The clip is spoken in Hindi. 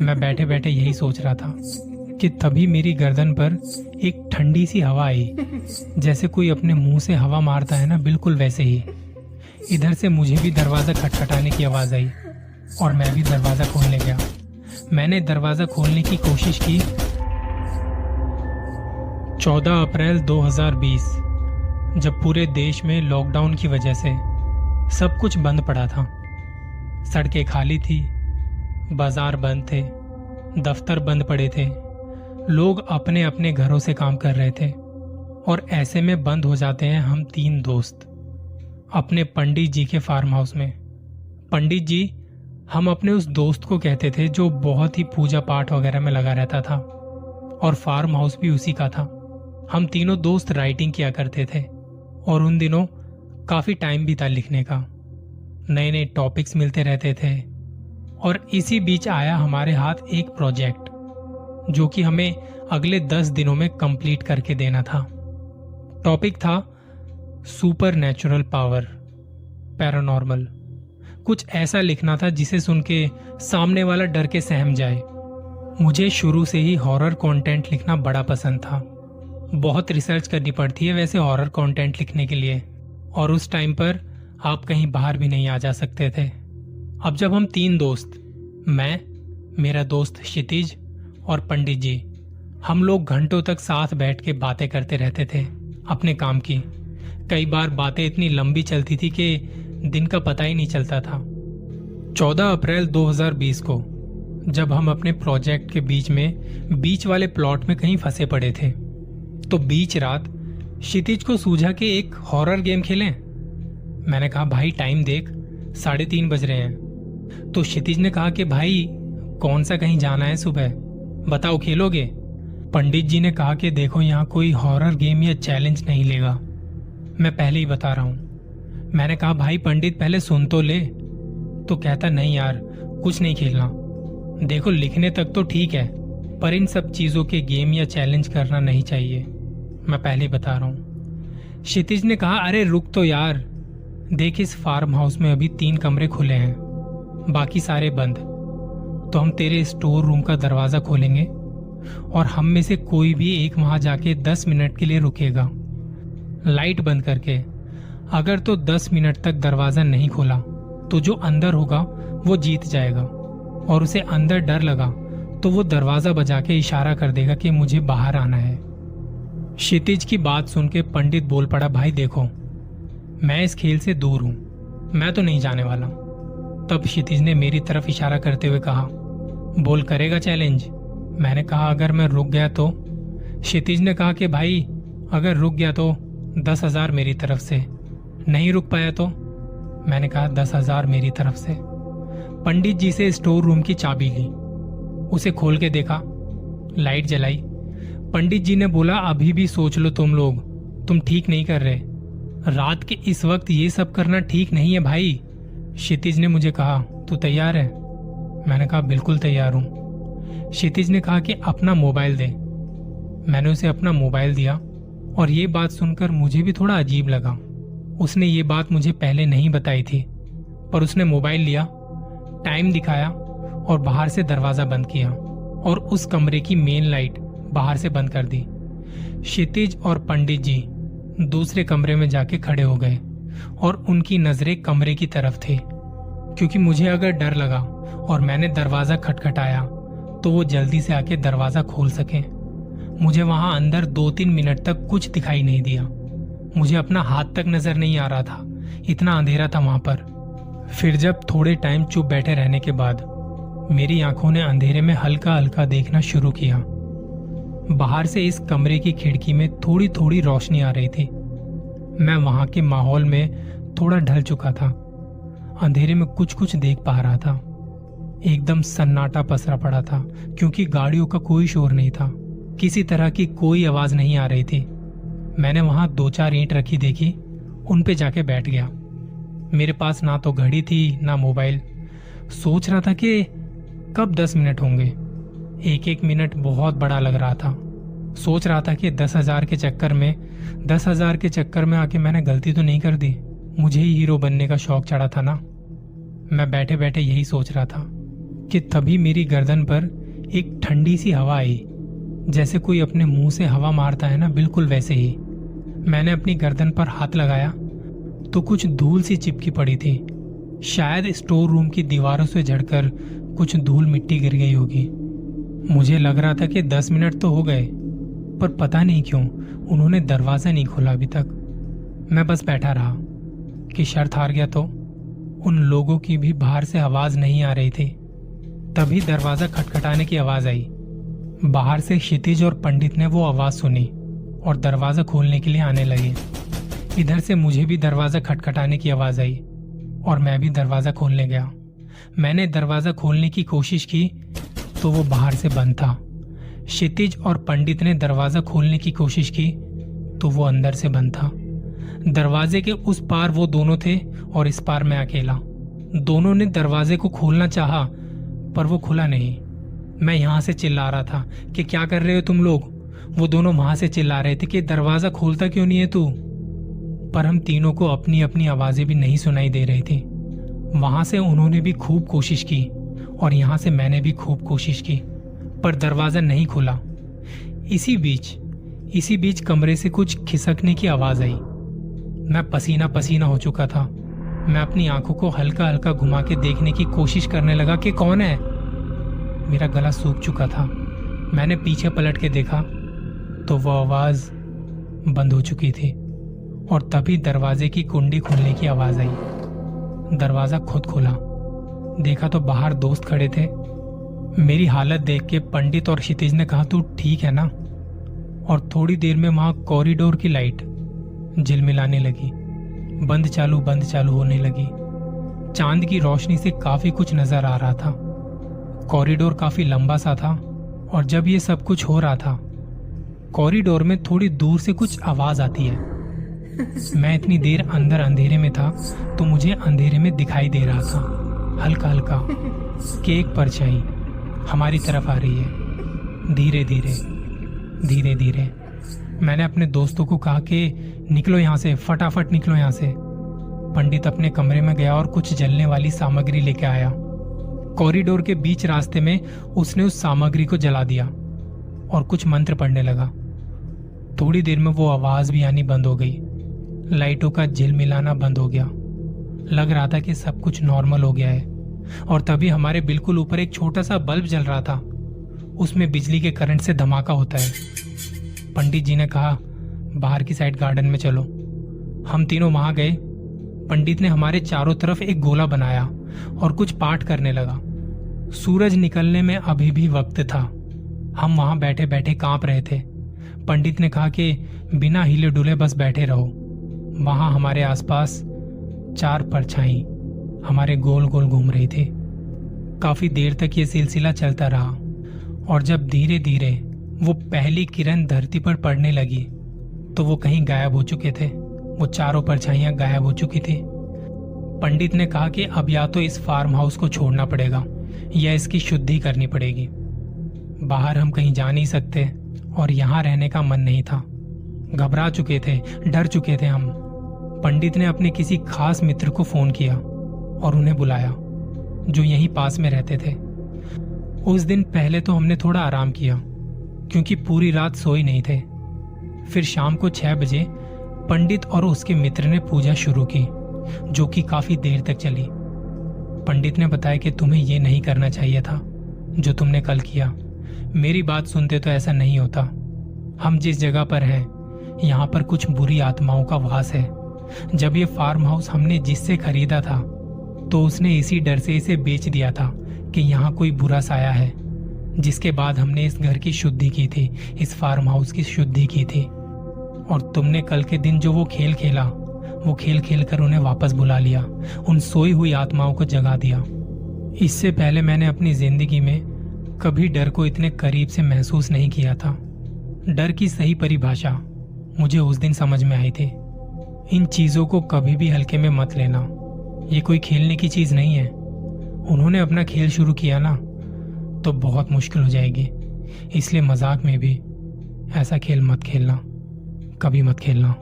मैं बैठे बैठे यही सोच रहा था कि तभी मेरी गर्दन पर एक ठंडी सी हवा आई, जैसे कोई अपने मुंह से हवा मारता है ना, बिल्कुल वैसे ही। इधर से मुझे भी दरवाजा खटखटाने की आवाज आई और मैं भी दरवाजा खोलने गया। मैंने दरवाजा खोलने की कोशिश की। 14 अप्रैल 2020, जब पूरे देश में लॉकडाउन की वजह से सब कुछ बंद पड़ा था। सड़कें खाली थी, बाजार बंद थे, दफ्तर बंद पड़े थे, लोग अपने अपने घरों से काम कर रहे थे। और ऐसे में बंद हो जाते हैं हम 3 दोस्त अपने पंडित जी के फार्म हाउस में। पंडित जी हम अपने उस दोस्त को कहते थे जो बहुत ही पूजा पाठ वगैरह में लगा रहता था, और फार्म हाउस भी उसी का था। हम तीनों दोस्त राइटिंग किया करते थे और उन दिनों काफी टाइम भी था लिखने का। नए नए टॉपिक्स मिलते रहते थे और इसी बीच आया हमारे हाथ एक प्रोजेक्ट जो कि हमें अगले 10 दिनों में कंप्लीट करके देना था। टॉपिक था सुपर नेचुरल पावर, पैरानॉर्मल। कुछ ऐसा लिखना था जिसे सुन के सामने वाला डर के सहम जाए। मुझे शुरू से ही हॉरर कंटेंट लिखना बड़ा पसंद था। बहुत रिसर्च करनी पड़ती है वैसे हॉरर कंटेंट लिखने के लिए, और उस टाइम पर आप कहीं बाहर भी नहीं आ जा सकते थे। अब जब हम 3 दोस्त, मैं, मेरा दोस्त क्षितिज और पंडित जी, हम लोग घंटों तक साथ बैठ के बातें करते रहते थे अपने काम की। कई बार बातें इतनी लंबी चलती थी कि दिन का पता ही नहीं चलता था। 14 अप्रैल 2020 को जब हम अपने प्रोजेक्ट के बीच में बीच वाले प्लॉट में कहीं फंसे पड़े थे, तो बीच रात क्षितिज को सूझा कि एक हॉरर गेम खेलें। मैंने कहा भाई टाइम देख, 3:30 बज रहे हैं। तो क्षितिज ने कहा कि भाई कौन सा कहीं जाना है सुबह, बताओ खेलोगे? पंडित जी ने कहा कि देखो यहाँ कोई हॉरर गेम या चैलेंज नहीं लेगा, मैं पहले ही बता रहा हूँ। मैंने कहा भाई पंडित पहले सुन तो ले। तो कहता नहीं यार कुछ नहीं खेलना, देखो लिखने तक तो ठीक है पर इन सब चीजों के गेम या चैलेंज करना नहीं चाहिए, मैं पहले ही बता रहा हूँ। क्षितिज ने कहा अरे रुक तो यार, देख इस फार्म हाउस में अभी 3 कमरे खुले हैं, बाकी सारे बंद। तो हम तेरे स्टोर रूम का दरवाजा खोलेंगे और हम में से कोई भी एक वहां जाके 10 मिनट के लिए रुकेगा लाइट बंद करके। अगर तो 10 मिनट तक दरवाजा नहीं खोला तो जो अंदर होगा वो जीत जाएगा, और उसे अंदर डर लगा तो वो दरवाजा बजा के इशारा कर देगा कि मुझे बाहर आना है। क्षितिज की बात सुन के पंडित बोल पड़ा भाई देखो मैं इस खेल से दूर हूं, मैं तो नहीं जाने वाला। तब क्षितिज ने मेरी तरफ इशारा करते हुए कहा बोल करेगा चैलेंज? मैंने कहा अगर मैं रुक गया तो? क्षितिज ने कहा कि भाई अगर रुक गया तो 10,000 मेरी तरफ से, नहीं रुक पाया तो? मैंने कहा 10,000 मेरी तरफ से। पंडित जी से स्टोर रूम की चाबी ली, उसे खोल के देखा, लाइट जलाई। पंडित जी ने बोला अभी भी सोच लो तुम लोग, तुम ठीक नहीं कर रहे, रात के इस वक्त ये सब करना ठीक नहीं है भाई। क्षितिज ने मुझे कहा तू तैयार है? मैंने कहा बिल्कुल तैयार हूं। क्षितिज ने कहा कि अपना मोबाइल दे। मैंने उसे अपना मोबाइल दिया और ये बात सुनकर मुझे भी थोड़ा अजीब लगा। उसने ये बात मुझे पहले नहीं बताई थी, पर उसने मोबाइल लिया, टाइम दिखाया और बाहर से दरवाजा बंद किया और उस कमरे की मेन लाइट बाहर से बंद कर दी। क्षितिज और पंडित जी दूसरे कमरे में जाके खड़े हो गए और उनकी नजरें कमरे की तरफ थी, क्योंकि मुझे अगर डर लगा और मैंने दरवाजा खटखटाया तो वो जल्दी से आके दरवाजा खोल सके। मुझे वहां अंदर 2-3 मिनट तक कुछ दिखाई नहीं दिया, मुझे अपना हाथ तक नजर नहीं आ रहा था, इतना अंधेरा था वहां पर। फिर जब थोड़े टाइम चुप बैठे रहने के बाद मेरी आंखों ने अंधेरे में हल्का हल्का देखना शुरू किया। बाहर से इस कमरे की खिड़की में थोड़ी थोड़ी रोशनी आ रही थी। मैं वहां के माहौल में थोड़ा ढल चुका था, अंधेरे में कुछ कुछ देख पा रहा था। एकदम सन्नाटा पसरा पड़ा था, क्योंकि गाड़ियों का कोई शोर नहीं था, किसी तरह की कोई आवाज नहीं आ रही थी। मैंने वहां 2-4 ईंट रखी देखी, उन पे जाके बैठ गया। मेरे पास ना तो घड़ी थी ना मोबाइल। सोच रहा था कि कब 10 मिनट होंगे। एक एक मिनट बहुत बड़ा लग रहा था। सोच रहा था कि 10,000 के चक्कर में आके मैंने गलती तो नहीं कर दी। मुझे ही हीरो बनने का शौक चढ़ा था ना। मैं बैठे बैठे यही सोच रहा था कि तभी मेरी गर्दन पर एक ठंडी सी हवा आई, जैसे कोई अपने मुंह से हवा मारता है ना, बिल्कुल वैसे ही। मैंने अपनी गर्दन पर हाथ लगाया तो कुछ धूल सी चिपकी पड़ी थी। शायद स्टोर रूम की दीवारों से झड़कर कुछ धूल मिट्टी गिर गई होगी। मुझे लग रहा था कि 10 मिनट तो हो गए, पर पता नहीं क्यों उन्होंने दरवाजा नहीं खोला अभी तक। मैं बस बैठा रहा कि शर्त हार गया तो उन लोगों की भी बाहर से आवाज नहीं आ रही थी। तभी दरवाजा खटखटाने की आवाज आई। बाहर से क्षितिज और पंडित ने वो आवाज सुनी और दरवाजा खोलने के लिए आने लगे। इधर से मुझे भी दरवाजा खटखटाने की आवाज आई और मैं भी दरवाजा खोलने गया। मैंने दरवाजा खोलने की कोशिश की तो वो बाहर से बंद था। क्षितिज और पंडित ने दरवाजा खोलने की कोशिश की तो वो अंदर से बंद था। दरवाजे के उस पार वो दोनों थे और इस पार मैं अकेला। दोनों ने दरवाजे को खोलना चाहा पर वो खुला नहीं। मैं यहां से चिल्ला रहा था कि क्या कर रहे हो तुम लोग। वो दोनों वहां से चिल्ला रहे थे कि दरवाजा खोलता क्यों नहीं है तू। पर हम तीनों को अपनी अपनी आवाजें भी नहीं सुनाई दे रही थी। वहां से उन्होंने भी खूब कोशिश की और यहां से मैंने भी खूब कोशिश की, पर दरवाजा नहीं खुला। इसी बीच कमरे से कुछ खिसकने की आवाज आई। मैं पसीना पसीना हो चुका था। मैं अपनी आंखों को हल्का हल्का घुमा के देखने की कोशिश करने लगा कि कौन है। मेरा गला सूख चुका था। मैंने पीछे पलट के देखा तो वो आवाज बंद हो चुकी थी और तभी दरवाजे की कुंडी खुलने की आवाज आई। दरवाजा खुद खुला। देखा तो बाहर दोस्त खड़े थे। मेरी हालत देख के पंडित और क्षितिज ने कहा तू ठीक है ना। और थोड़ी देर में वहां कॉरिडोर की लाइट झिलमिलाने लगी, बंद चालू होने लगी। चांद की रोशनी से काफी कुछ नजर आ रहा था। कॉरिडोर काफी लंबा सा था और जब ये सब कुछ हो रहा था कॉरिडोर में थोड़ी दूर से कुछ आवाज आती है। मैं इतनी देर अंदर अंधेरे में था तो मुझे अंधेरे में दिखाई दे रहा था हल्का हल्का कि एक परछाई हमारी तरफ आ रही है। धीरे धीरे मैंने अपने दोस्तों को कहा कि निकलो यहाँ से, फटाफट निकलो यहाँ से। पंडित अपने कमरे में गया और कुछ जलने वाली सामग्री लेके आया। कॉरिडोर के बीच रास्ते में उसने उस सामग्री को जला दिया और कुछ मंत्र पढ़ने लगा। थोड़ी देर में वो आवाज भी आनी बंद हो गई। लाइटों का झिलमिलाना बंद हो गया। लग रहा था कि सब कुछ नॉर्मल हो गया है। और तभी हमारे बिल्कुल ऊपर एक छोटा सा बल्ब जल रहा था। उसमें बिजली के करंट से धमाका होता है। पंडित जी ने कहा बाहर की साइड गार्डन में चलो। हम तीनों वहां गए। पंडित ने हमारे चारों तरफ एक गोला बनाया और कुछ पाठ करने लगा। सूरज निकलने में अभी भी वक्त था। हम वहां बैठे बैठे कांप रहे थे। पंडित ने कहा कि बिना हिले डुले बस बैठे रहो। वहां हमारे आसपास 4 परछाई हमारे गोल गोल घूम रही थी। काफी देर तक ये सिलसिला चलता रहा और जब धीरे धीरे वो पहली किरण धरती पर पड़ने लगी तो वो कहीं गायब हो चुके थे। वो चारों परछाइयां गायब हो चुकी थी। पंडित ने कहा कि अब या तो इस फार्म हाउस को छोड़ना पड़ेगा या इसकी शुद्धि करनी पड़ेगी। बाहर हम कहीं जा नहीं सकते और यहाँ रहने का मन नहीं था। घबरा चुके थे, डर चुके थे हम। पंडित ने अपने किसी खास मित्र को फोन किया और उन्हें बुलाया जो यहीं पास में रहते थे। उस दिन पहले तो हमने थोड़ा आराम किया क्योंकि पूरी रात सोए नहीं थे। फिर शाम को 6 बजे पंडित और उसके मित्र ने पूजा शुरू की जो कि काफी देर तक चली। पंडित ने बताया कि तुम्हें ये नहीं करना चाहिए था जो तुमने कल किया। मेरी बात सुनते तो ऐसा नहीं होता। हम जिस जगह पर हैं यहाँ पर कुछ बुरी आत्माओं का वास है। जब ये फार्म हाउस हमने जिससे खरीदा था तो उसने इसी डर से इसे बेच दिया था कि यहाँ कोई बुरा साया है। जिसके बाद हमने इस घर की शुद्धि की थी, इस फार्म हाउस की शुद्धि की थी। और तुमने कल के दिन जो वो खेल खेला, वो खेल खेल कर उन्हें वापस बुला लिया, उन सोई हुई आत्माओं को जगा दिया। इससे पहले मैंने अपनी जिंदगी में कभी डर को इतने करीब से महसूस नहीं किया था। डर की सही परिभाषा मुझे उस दिन समझ में आई थी। इन चीजों को कभी भी हल्के में मत लेना। ये कोई खेलने की चीज नहीं है। उन्होंने अपना खेल शुरू किया ना तो बहुत मुश्किल हो जाएगी। इसलिए मजाक में भी ऐसा खेल मत खेलना, कभी मत खेलना।